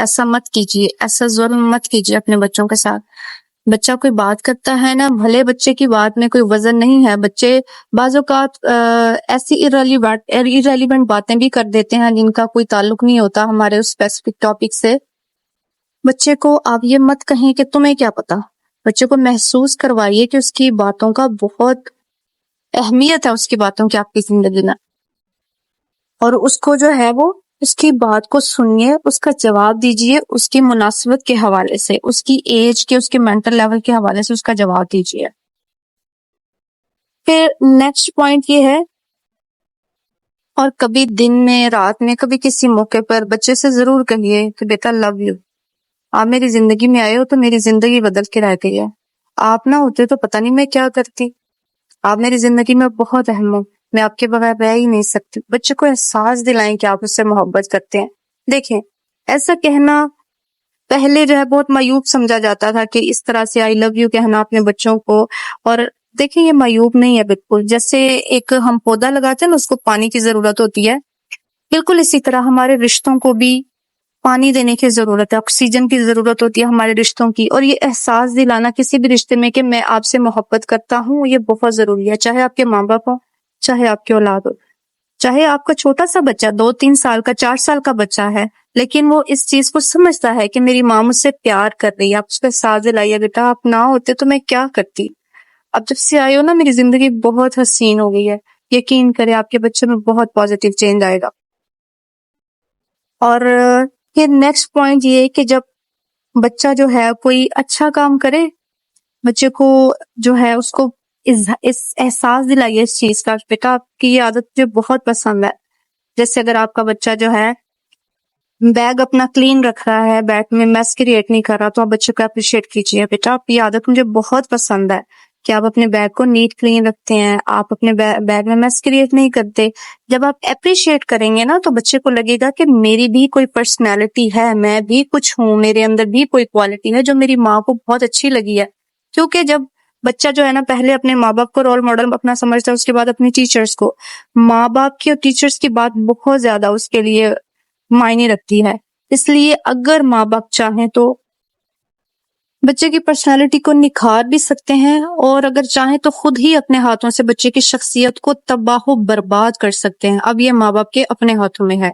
ایسا مت کیجیے، ایسا ظلم مت کیجیے اپنے بچوں کے ساتھ۔ بچہ کوئی بات کرتا ہے نا، بھلے بچے کی بات میں کوئی وزن نہیں ہے، بچے بعض اوقات ایسی irrelevant باتیں بھی کر دیتے ہیں جن کا کوئی تعلق نہیں ہوتا ہمارے اس اسپیسیفک ٹاپک سے۔ بچے کو آپ یہ مت کہیں کہ تمہیں کیا پتا، بچے کو محسوس کروائیے کہ اس کی باتوں کا بہت اہمیت ہے، اس کی باتوں کی آپ کی زندگی میں، اور اس کو جو ہے وہ اس کی بات کو سنیے، اس کا جواب دیجیے اس کی مناسبت کے حوالے سے، اس کی ایج کے، اس کے مینٹل لیول کے حوالے سے اس کا جواب دیجیے۔ پھر نیکسٹ پوائنٹ یہ ہے، اور کبھی دن میں، رات میں، کبھی کسی موقع پر بچے سے ضرور کہیے کہ بیٹا لو یو، آپ میری زندگی میں آئے ہو تو میری زندگی بدل کے رہ گئی ہے، آپ نہ ہوتے تو پتہ نہیں میں کیا کرتی، آپ میری زندگی میں بہت اہم ہو، میں آپ کے بغیر رہ ہی نہیں سکتی۔ بچے کو احساس دلائیں کہ آپ اس سے محبت کرتے ہیں۔ دیکھیں، ایسا کہنا پہلے جو ہے بہت معیوب سمجھا جاتا تھا کہ اس طرح سے آئی لو یو کہنا اپنے بچوں کو، اور دیکھیں یہ معیوب نہیں ہے بالکل۔ جیسے ایک ہم پودا لگاتے ہیں نا، اس کو پانی کی ضرورت ہوتی ہے، بالکل اسی طرح ہمارے رشتوں کو بھی پانی دینے کی ضرورت ہے، آکسیجن کی ضرورت ہوتی ہے ہمارے رشتوں کی، اور یہ احساس دلانا کسی بھی رشتے میں کہ میں آپ سے محبت کرتا ہوں، یہ بہت ضروری ہے، چاہے آپ کے ماں باپ ہو، چاہے آپ کی اولاد ہو، چاہے آپ کا چھوٹا سا بچہ 2-3 سال کا، 4 سال کا بچہ ہے، لیکن وہ اس چیز کو سمجھتا ہے کہ میری ماں مجھ سے پیار کر رہی ہے، آپ اس پہ احساس دلائیے، بیٹا آپ نہ ہوتے تو میں کیا کرتی، اب جب سے آئے ہو نا میری زندگی بہت حسین ہو گئی ہے، یقین کرے آپ کے بچے میں بہت پازیٹیو چینج آئے گا۔ اور پھر نیکسٹ پوائنٹ یہ ہے کہ جب بچہ جو ہے کوئی اچھا کام کرے، بچے کو جو ہے اس کو اس احساس دلائیے اس چیز کا، بیٹا آپ کی یہ عادت مجھے بہت پسند ہے۔ جیسے اگر آپ کا بچہ جو ہے بیگ اپنا کلین رکھ رہا ہے، بیگ میں میس کریٹ نہیں کر رہا، تو آپ بچے کو اپریشیٹ کیجیے، بیٹا آپ کی عادت مجھے بہت پسند ہے کہ آپ اپنے بیگ کو نیٹ کلین رکھتے ہیں، آپ اپنے بیگ میں میس کریٹ نہیں کرتے۔ جب آپ اپریشیٹ کریں گے نا تو بچے کو لگے گا کہ میری بھی کوئی پرسنالٹی ہے، میں بھی کچھ ہوں، میرے اندر بھی کوئی کوالٹی ہے جو میری ماں کو بہت اچھی لگی ہے۔ کیونکہ جب بچہ جو ہے نا پہلے اپنے ماں باپ کو رول ماڈل اپنا سمجھتا ہے، اس کے بعد اپنی ٹیچرز کو، ماں باپ کی اور ٹیچرز کی بات بہت زیادہ اس کے لیے معنی رکھتی ہے۔ اس لیے اگر ماں باپ چاہیں تو بچے کی پرسنالٹی کو نکھار بھی سکتے ہیں، اور اگر چاہیں تو خود ہی اپنے ہاتھوں سے بچے کی شخصیت کو تباہ و برباد کر سکتے ہیں۔ اب یہ ماں باپ کے اپنے ہاتھوں میں ہے۔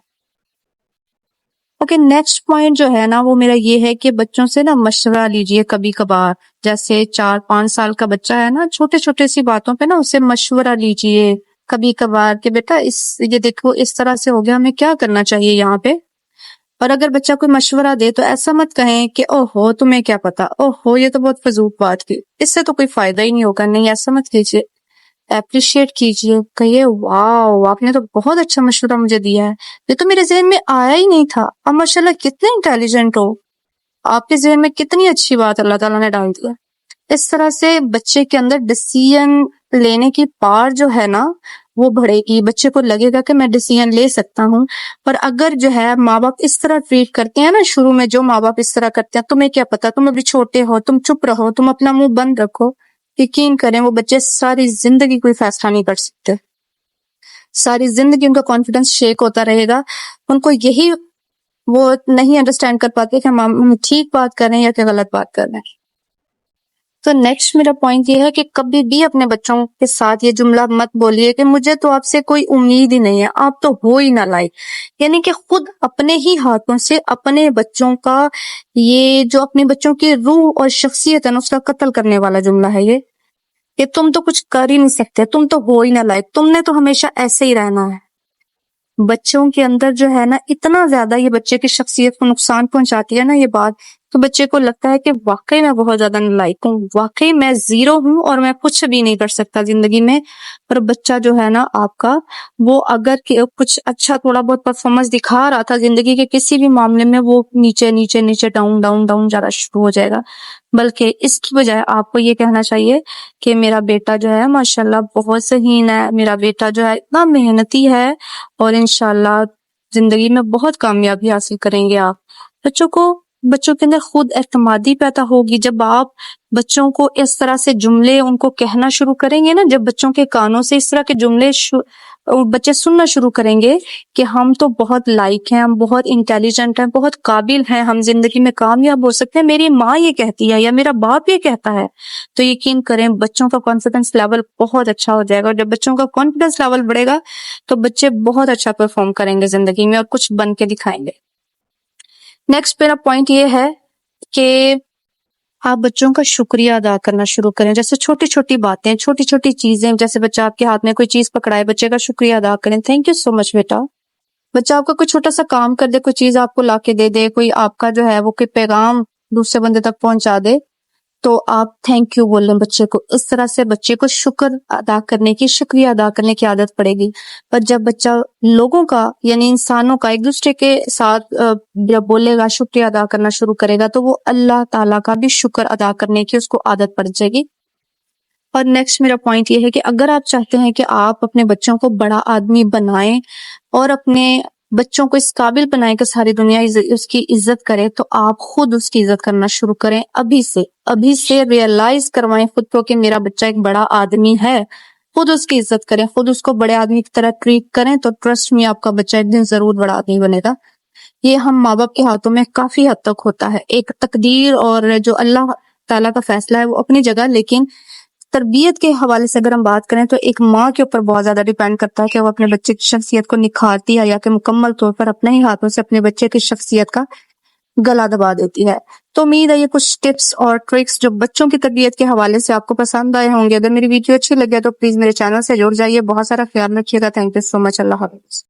اوکے، نیکسٹ پوائنٹ جو ہے نا وہ میرا یہ ہے کہ بچوں سے نا مشورہ لیجئے کبھی کبھار، جیسے 4-5 سال کا بچہ ہے نا، چھوٹے چھوٹے سی باتوں پہ نا اسے مشورہ لیجئے کبھی کبھار کہ بیٹا یہ دیکھو اس طرح سے ہو گیا، ہمیں کیا کرنا چاہیے یہاں پہ۔ اور اگر بچہ کوئی مشورہ دے تو ایسا مت کہیں کہ او ہو تمہیں کیا پتا، او ہو یہ تو بہت فضول بات کی، اس سے تو کوئی فائدہ ہی نہیں ہوگا، نہیں ایسا مت کیجیے، اپریشیٹ کیجیے، کہیے واو آپ نے تو بہت اچھا مشورہ مجھے دیا ہے، یہ تو میرے ذہن میں آیا ہی نہیں تھا، اب ماشاءاللہ کتنے انٹیلیجنٹ ہو، آپ کے ذہن میں کتنی اچھی بات اللہ تعالیٰ نے ڈال دیا۔ اس طرح سے بچے کے اندر ڈیسیژن لینے کی پار جو ہے نا وہ بڑھے گی، بچے کو لگے گا کہ میں ڈیسیژن لے سکتا ہوں۔ اور اگر جو ہے ماں باپ اس طرح ٹریٹ کرتے ہیں نا، شروع میں جو ماں باپ اس طرح کرتے ہیں، تمہیں کیا پتا، تم ابھی چھوٹے ہو، تم چپ رہو، تم اپنا منہ بند رکھو، یقین کریں وہ بچے ساری زندگی کوئی فیصلہ نہیں کر سکتے، ساری زندگی ان کا کانفیڈنس شیک ہوتا رہے گا، ان کو یہی وہ نہیں انڈرسٹینڈ کر پاتے کہ ہم ٹھیک بات کر رہے ہیں یا کہ غلط بات کر رہے ہیں۔ تو نیکسٹ میرا پوائنٹ یہ ہے کہ کبھی بھی اپنے بچوں کے ساتھ یہ جملہ مت بولیے کہ مجھے تو آپ سے کوئی امید ہی نہیں ہے، آپ تو ہو ہی نہ لائق، یعنی کہ خود اپنے ہی ہاتھوں سے اپنے بچوں کا، یہ جو اپنے بچوں کی روح اور شخصیت ہے نا اس کا قتل کرنے والا جملہ ہے یہ، کہ تم تو کچھ کر ہی نہیں سکتے، تم تو ہو ہی نہ لائق، تم نے تو ہمیشہ ایسے ہی رہنا ہے۔ بچوں کے اندر جو ہے نا اتنا زیادہ یہ بچے کی شخصیت کو نقصان پہنچاتی ہے نا یہ بات، تو بچے کو لگتا ہے کہ واقعی میں بہت زیادہ نالائق ہوں، واقعی میں زیرو ہوں اور میں کچھ بھی نہیں کر سکتا زندگی میں۔ اور بچہ جو ہے نا آپ کا، وہ اگر کچھ اچھا تھوڑا بہت پرفارمنس دکھا رہا تھا زندگی کے کسی بھی معاملے میں، وہ نیچے نیچے نیچے ڈاؤن ڈاؤن ڈاؤن جانا شروع ہو جائے گا۔ بلکہ اس کی بجائے آپ کو یہ کہنا چاہیے کہ میرا بیٹا جو ہے ماشاءاللہ بہت ذہین ہے، میرا بیٹا جو ہے اتنا محنتی ہے، اور انشاءاللہ زندگی میں بہت کامیابی حاصل کریں گے آپ۔ بچوں کے اندر خود اعتمادی پیدا ہوگی جب آپ بچوں کو اس طرح سے جملے ان کو کہنا شروع کریں گے نا، جب بچوں کے کانوں سے اس طرح کے جملے بچے سننا شروع کریں گے کہ ہم تو بہت لائق ہیں، ہم بہت انٹیلیجنٹ ہیں، بہت قابل ہیں، ہم زندگی میں کامیاب ہو سکتے ہیں، میری ماں یہ کہتی ہے یا میرا باپ یہ کہتا ہے، تو یقین کریں بچوں کا کانفیڈنس لیول بہت اچھا ہو جائے گا. اور جب بچوں کا کانفیڈنس لیول بڑھے گا تو بچے بہت اچھا پرفارم کریں گے زندگی میں اور کچھ بن کے دکھائیں گے. نیکسٹ میرا پوائنٹ یہ ہے کہ آپ بچوں کا شکریہ ادا کرنا شروع کریں. جیسے چھوٹی چھوٹی باتیں، چھوٹی چھوٹی چیزیں، جیسے بچہ آپ کے ہاتھ میں کوئی چیز پکڑائے، بچے کا شکریہ ادا کریں. تھینک یو سو مچ بیٹا. بچہ آپ کا کوئی چھوٹا سا کام کر دے، کوئی چیز آپ کو لا کے دے دے، کوئی آپ کا جو ہے وہ کوئی پیغام دوسرے بندے تک پہنچا دے، تو آپ تھینک یو بول لیں بچے کو. اس طرح سے بچے کو شکر ادا کرنے کی، شکریہ ادا کرنے کی عادت پڑے گی. پر جب بچہ لوگوں کا یعنی انسانوں کا ایک دوسرے کے ساتھ جب بولے گا، شکریہ ادا کرنا شروع کرے گا، تو وہ اللہ تعالیٰ کا بھی شکر ادا کرنے کی اس کو عادت پڑ جائے گی. اور نیکسٹ میرا پوائنٹ یہ ہے کہ اگر آپ چاہتے ہیں کہ آپ اپنے بچوں کو بڑا آدمی بنائیں اور اپنے بچوں کو اس قابل بنائیں کہ ساری دنیا اس کی عزت کرے، تو آپ خود اس کی عزت کرنا شروع کریں. ابھی سے ریئلائز کروائیں خود کو کہ میرا بچہ ایک بڑا آدمی ہے. خود اس کی عزت کریں، خود اس کو بڑے آدمی کی طرح ٹریٹ کریں، تو ٹرسٹ میں آپ کا بچہ ایک دن ضرور بڑا آدمی بنے گا. یہ ہم ماں باپ کے ہاتھوں میں کافی حد تک ہوتا ہے. ایک تقدیر اور جو اللہ تعالیٰ کا فیصلہ ہے وہ اپنی جگہ، لیکن تربیت کے حوالے سے اگر ہم بات کریں تو ایک ماں کے اوپر بہت زیادہ ڈیپینڈ کرتا ہے کہ وہ اپنے بچے کی شخصیت کو نکھارتی ہے یا کہ مکمل طور پر اپنے ہی ہاتھوں سے اپنے بچے کی شخصیت کا گلا دبا دیتی ہے. تو امید ہے یہ کچھ ٹپس اور ٹرکس جو بچوں کی تربیت کے حوالے سے آپ کو پسند آئے ہوں گے. اگر میری ویڈیو اچھی لگے تو پلیز میرے چینل سے جڑ جائیے. بہت سارا خیال رکھیے گا. تھینک یو سو مچ. اللہ حافظ.